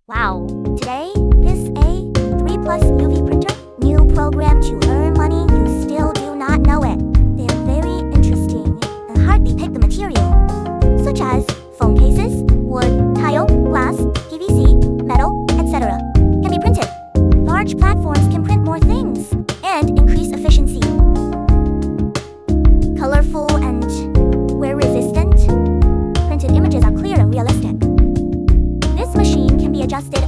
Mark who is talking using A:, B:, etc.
A: Wow! Today, this A3 UV printer, new program to earn money, you still do not know it. They're very interesting and hardly pick the material, such as phone cases, wood, tile, glass, PVC, metal, etc. can be printed. Large platforms can print more things and increase efficiency. Colorful and wear-resistant, printed images are clear and realistic. This machine can be adjusted